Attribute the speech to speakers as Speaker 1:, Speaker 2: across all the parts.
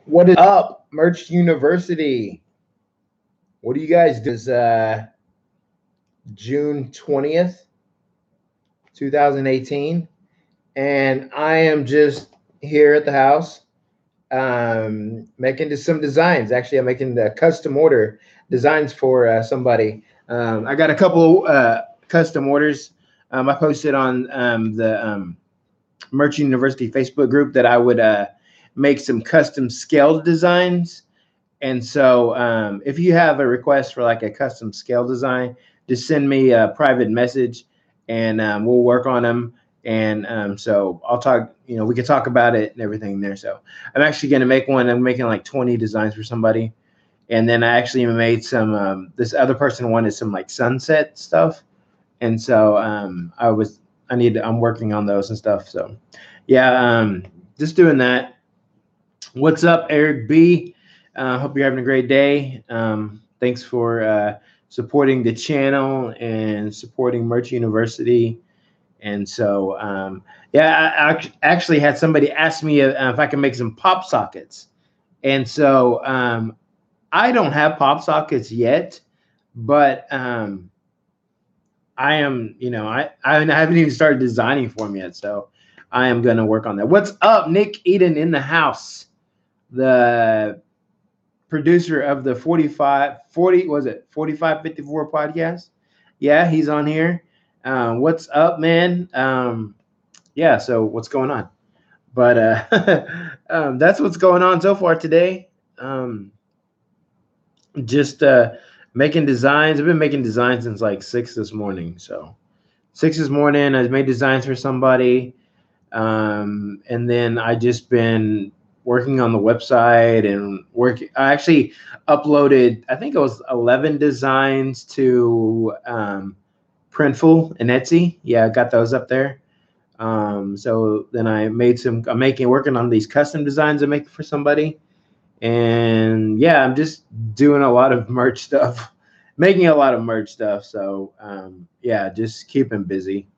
Speaker 1: What is up, Merch University? What do you guys do? It's June 20th, 2018, and I am just here at the house making some designs. Actually, I'm making the custom order designs for somebody. I got a couple custom orders. I posted on the Merch University Facebook group that I would make some custom scaled designs. And so, if you have a request for like a custom scale design, just send me a private message, and we'll work on them. And so I'll talk. We can talk about it and everything there. So I'm actually going to make one. I'm making like 20 designs for somebody, and then I actually made some. This other person wanted some like sunset stuff, and so I'm working on those and stuff. So yeah, just doing that. What's up, Eric B? Hope you're having a great day. Thanks for supporting the channel and supporting Merch University. And so, yeah, I actually had somebody ask me if I can make some pop sockets. And so, I don't have pop sockets yet, but I am, I haven't even started designing for them yet. So I am going to work on that. What's up, Nick Eden in the house? The producer of the 4554 podcast. Yeah, he's on here. What's up, man? Yeah, so what's going on? But that's what's going on so far today. Just making designs. I've been making designs since like 6 this morning. So 6 this morning, I made designs for somebody. And then I just been working on the website and I actually uploaded, I think it was 11 designs to Printful and Etsy. Yeah, I got those up there. So then I'm working on these custom designs I'm making for somebody. And yeah, I'm just doing a lot of merch stuff, making a lot of merch stuff. So yeah, just keeping busy.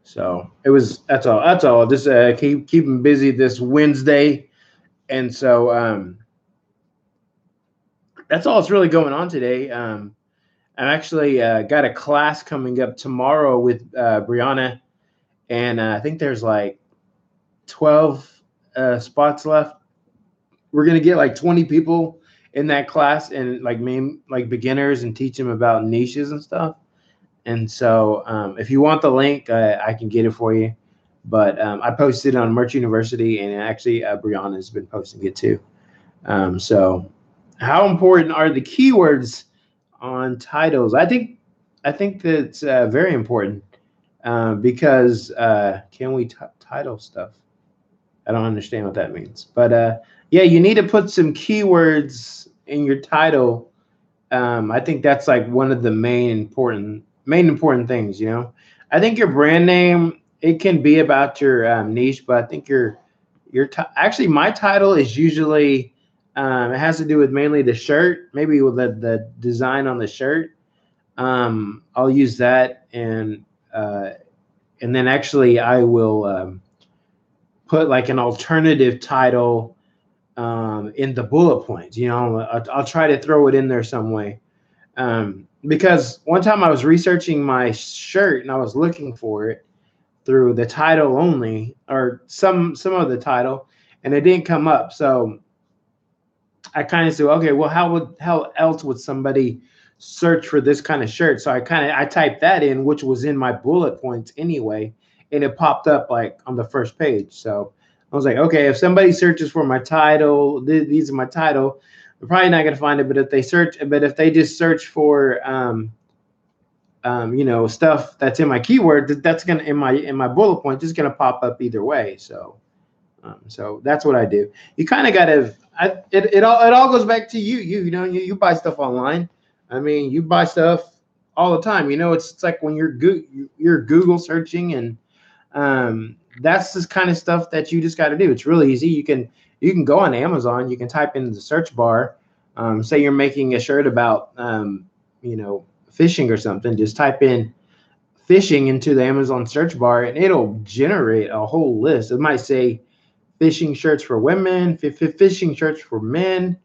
Speaker 1: So that's all. That's all. Just keeping busy this Wednesday, and so that's all that's really going on today. I'm actually got a class coming up tomorrow with Brianna, and I think there's like 12 spots left. We're gonna get like 20 people in that class, and like beginners, and teach them about niches and stuff. And so if you want the link, I can get it for you. But I posted it on Merch University, and actually Brianna has been posting it too. So how important are the keywords on titles? I think that's very important because can we title stuff? I don't understand what that means. But yeah, you need to put some keywords in your title. I think that's like one of the main important things. I think your brand name, it can be about your niche, but I think actually my title is usually it has to do with mainly the shirt, maybe with the design on the shirt. I'll use that, and then actually I will put like an alternative title in the bullet points. I'll try to throw it in there some way. Because one time I was researching my shirt and I was looking for it through the title only, or some of the title, and it didn't come up. So I kind of said, okay, well, how else would somebody search for this kind of shirt? So I typed that in, which was in my bullet points anyway, and it popped up like on the first page. So I was like, okay, if somebody searches for my title, these are my title, they're probably not going to find it. But if they just search for stuff that's in my keyword, that's gonna in my bullet point, just gonna pop up either way. So that's what I do. You kind of gotta. It all goes back to you. You buy stuff online. I mean, you buy stuff all the time. It's like when you're Google searching, and that's this kind of stuff that you just got to do. It's really easy. You can go on Amazon. You can type in the search bar. Say you're making a shirt about fishing or something. Just type in fishing into the Amazon search bar, and it'll generate a whole list. It might say fishing shirts for women, fishing shirts for men.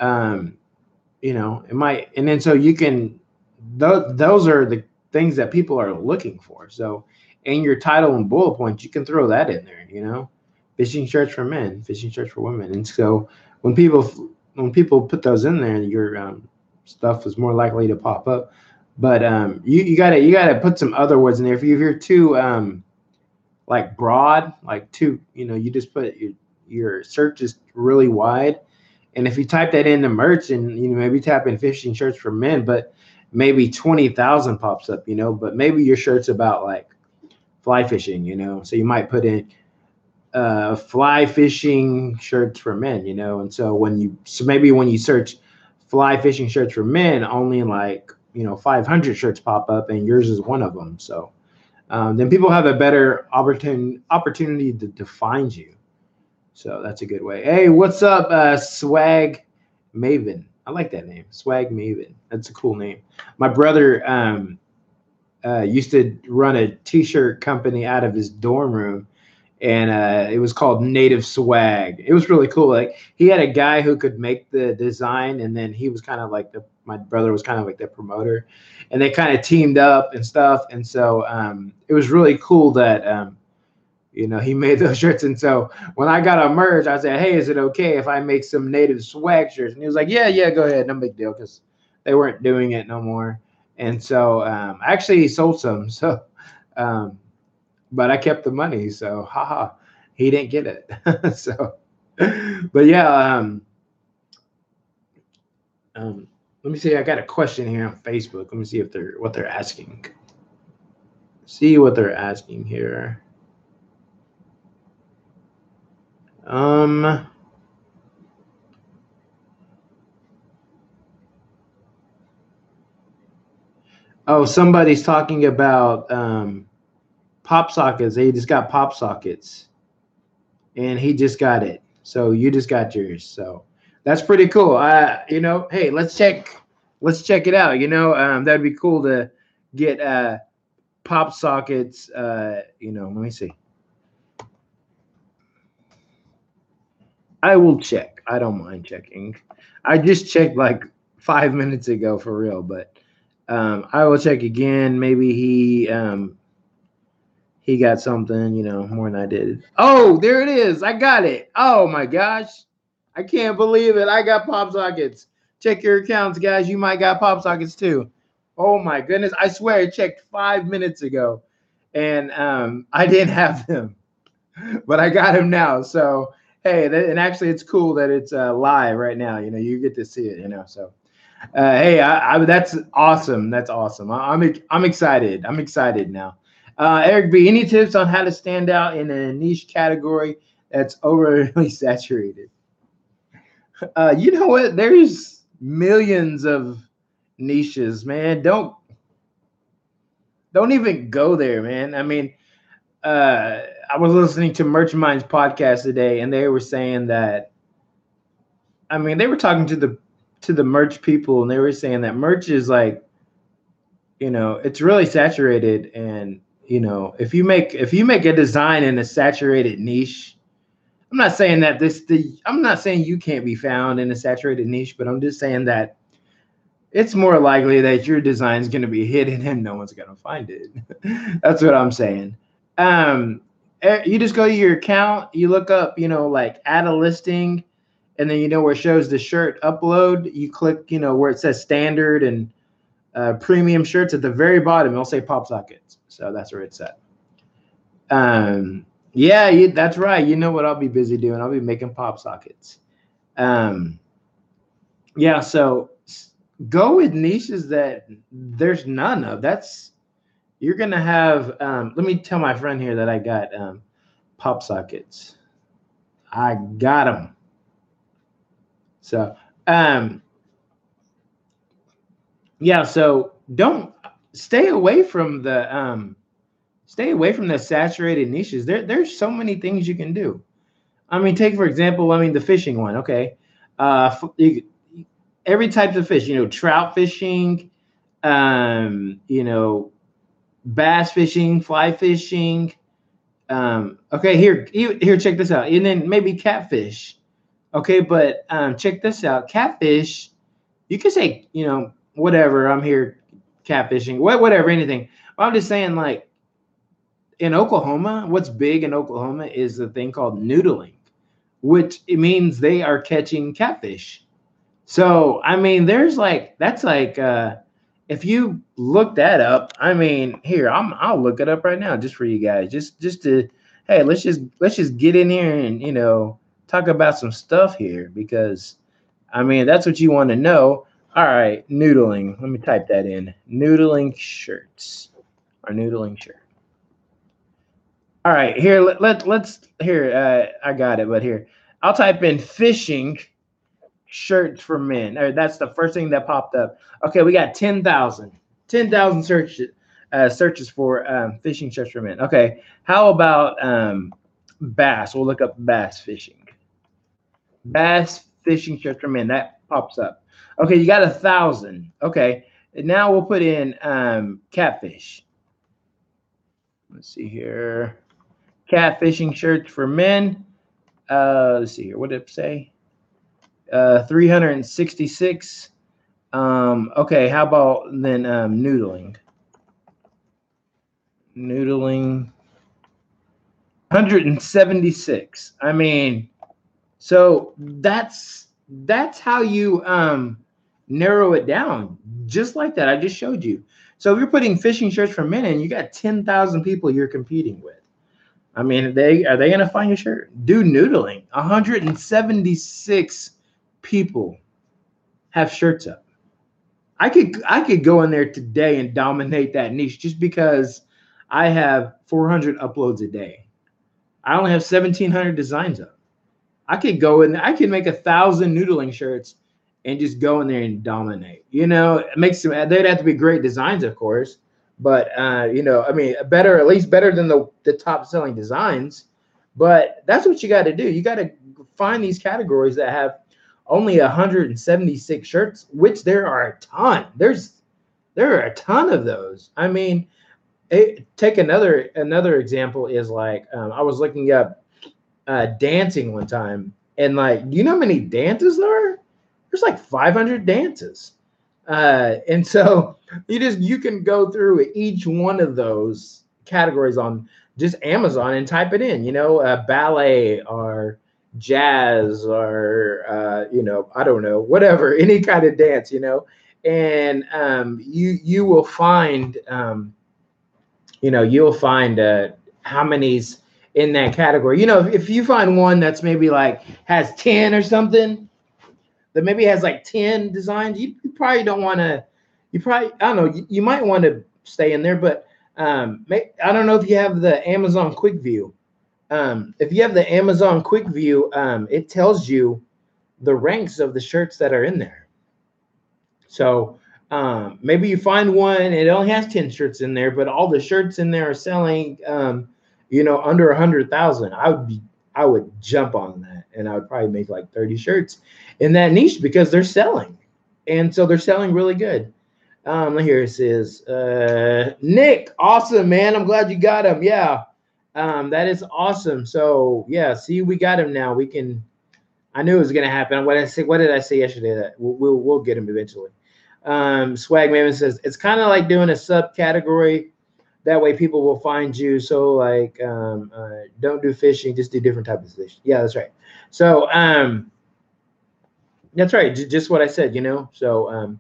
Speaker 1: Um, it might, and then so you can, those are the things that people are looking for. So in your title and bullet points, you can throw that in there, fishing shirts for men, fishing shirts for women. And so when people put those in there, your stuff is more likely to pop up. But you gotta put some other words in there. If you're too like broad, like too, you just put your search is really wide. And if you type that into merch and maybe tap in fishing shirts for men, but maybe 20,000 pops up, but maybe your shirt's about like fly fishing, so you might put in fly fishing shirts for men, and so maybe when you search fly fishing shirts for men, only like 500 shirts pop up, and yours is one of them. So then people have a better opportunity to find you. So that's a good way. Hey, what's up, Swag Maven? I like that name, Swag Maven. That's a cool name. My brother used to run a t-shirt company out of his dorm room, and it was called Native Swag. It was really cool. Like, he had a guy who could make the design, and then he was kind of like my brother was kind of like the promoter, and they kind of teamed up and stuff. And so it was really cool that he made those shirts. And so when I got a merch, I said, hey, is it okay if I make some Native Swag shirts? And he was like, yeah, go ahead. No big deal, because they weren't doing it no more. And so I actually sold some. So, but I kept the money. So, haha, he didn't get it. So, but yeah, let me see. I got a question here on Facebook. Let me see what they're asking. See what they're asking here. Oh, somebody's talking about pop sockets. He just got pop sockets, and he just got it. So you just got yours. So that's pretty cool. Hey, let's check it out. That'd be cool to get pop sockets. Let me see. I will check. I don't mind checking. I just checked like 5 minutes ago for real, but I will check again. Maybe he got something, more than I did. Oh, there it is. I got it. Oh my gosh. I can't believe it. I got pop sockets. Check your accounts, guys. You might got pop sockets too. Oh my goodness. I swear I checked 5 minutes ago, and I didn't have them, but I got them now. So hey, and actually it's cool that it's live right now. You get to see it. So hey, that's awesome. That's awesome. I'm excited. I'm excited now. Eric B, any tips on how to stand out in a niche category that's overly saturated? You know what? There's millions of niches, man. Don't even go there, man. I mean, I was listening to Merch Minds podcast today, and they were saying that, I mean, they were talking to the merch people, and they were saying that merch is like, it's really saturated. And if you make a design in a saturated niche, I'm not saying that I'm not saying you can't be found in a saturated niche, but I'm just saying that it's more likely that your design is going to be hidden and no one's going to find it. That's what I'm saying. You just go to your account, you look up, like add a listing, and then where it shows the shirt upload, you click, where it says standard and premium shirts at the very bottom. It'll say pop sockets. So that's where it's at. Yeah, that's right. You know what I'll be busy doing? I'll be making pop sockets. Yeah, so go with niches that there's none of. You're gonna have. Let me tell my friend here that I got pop sockets. I got them. So yeah, so don't stay away from the saturated niches. There's so many things you can do. I mean, take for example, the fishing one. Okay, every type of fish. Trout fishing, bass fishing, fly fishing, Okay, here, check this out. And then maybe catfish. Okay, but check this out. Catfish, you can say, whatever, I'm here catfishing, whatever, anything. But I'm just saying, like, in Oklahoma, what's big in Oklahoma is a thing called noodling, which it means they are catching catfish. So, I mean, that's like if you look that up, I mean, here, I'll look it up right now just for you guys. Just to hey, let's just get in here and, talk about some stuff here because I mean, that's what you want to know. All right, noodling. Let me type that in. Noodling shirts. Or noodling shirt. All right, here let's here I got it, but here. I'll type in fishing shirts for men. That's the first thing that popped up. Okay, we got 10,000 searches for fishing shirts for men. Okay, how about bass? We'll look up bass fishing. Bass fishing shirts for men. That pops up. Okay, you got 1,000. Okay, now we'll put in catfish. Let's see here. Catfishing shirts for men. Let's see here. What did it say? 366. Okay, how about then noodling? Noodling 176. I mean, so that's how you narrow it down. Just like that. I just showed you. So if you're putting fishing shirts for men and you got 10,000 people you're competing with. I mean, are they gonna find your shirt? Do noodling. 176 people have shirts up. I could go in there today and dominate that niche just because I have 400 uploads a day. I only have 1,700 designs up. I could go in. I could make 1,000 noodling shirts and just go in there and dominate. It makes them. They'd have to be great designs, of course, but I mean, better, at least better than the top selling designs. But that's what you got to do. You got to find these categories that have only 176 shirts, which there are a ton. There are a ton of those. I mean, take another example is like I was looking up dancing one time, and like, do you know how many dances there are? There's like 500 dances, and so you can go through each one of those categories on just Amazon and type it in. Ballet or jazz or I don't know, whatever, any kind of dance. And you will find you'll find how many's in that category. If you find one that's maybe like has 10 or something, that maybe has like 10 designs, you probably don't want to. You probably, I don't know. You might want to stay in there, but I don't know if you have the Amazon Quick View. If you have the Amazon Quick View, it tells you the ranks of the shirts that are in there. So maybe you find one, it only has 10 shirts in there, but all the shirts in there are selling, under 100,000. I would jump on that, and I would probably make like 30 shirts in that niche because they're selling, and so they're selling really good. Here it says, Nick, awesome, man. I'm glad you got him. Yeah, that is awesome. So yeah, see, we got him now. We can. I knew it was gonna happen. What did I say yesterday? That we'll get him eventually. Swag Maven says it's kind of like doing a subcategory. That way people will find you. So like, don't do fishing, just do different types of fishing. Yeah, that's right. So that's right. Just what I said. So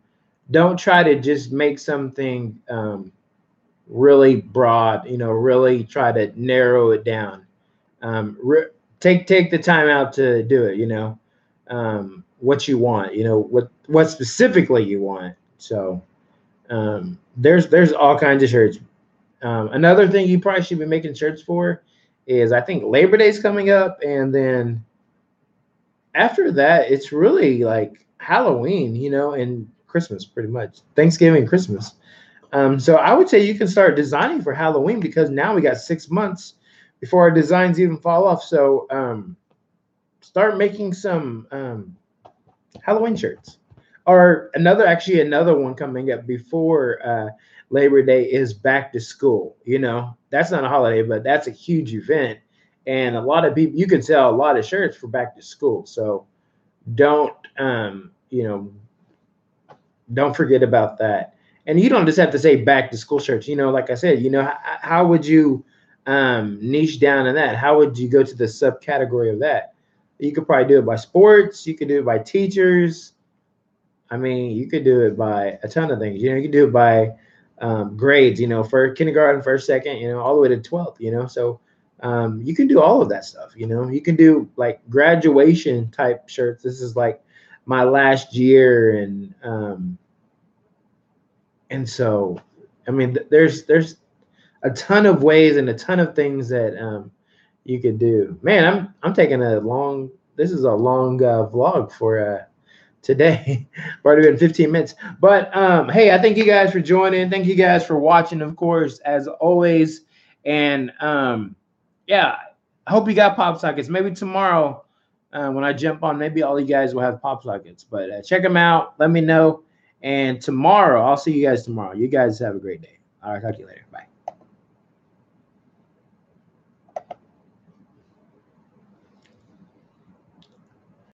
Speaker 1: don't try to just make something really broad. Really try to narrow it down. Take the time out to do it. What you want. What specifically you want. So there's all kinds of shirts. Another thing you probably should be making shirts for is, I think Labor Day's coming up, and then after that it's really like Halloween, and Christmas, pretty much Thanksgiving, Christmas. So I would say you can start designing for Halloween because now we got 6 months before our designs even fall off. So start making some Halloween shirts. Or another one coming up before Labor Day is back to school. You know, that's not a holiday, but that's a huge event. And a lot of people, you can sell a lot of shirts for back to school. So don't, don't forget about that. And you don't just have to say back to school shirts. You know, like I said, how would you niche down in that? How would you go to the subcategory of that? You could probably do it by sports. You could do it by teachers. I mean, you could do it by a ton of things. You know, you could do it by grades. You know, for kindergarten, first, second. You know, all the way to 12th. You know, so you can do all of that stuff. You know, you can do like graduation type shirts. This is like my last year, and so, I mean, there's a ton of ways and a ton of things that you could do. Man, I'm taking a long. This is a long vlog for today. Already been 15 minutes. But hey, I thank you guys for joining. Thank you guys for watching, of course, as always. And yeah, I hope you got pop sockets. Maybe tomorrow when I jump on, maybe all you guys will have pop sockets. But check them out. Let me know. And tomorrow, I'll see you guys tomorrow. You guys have a great day. All right, talk to you later. Bye.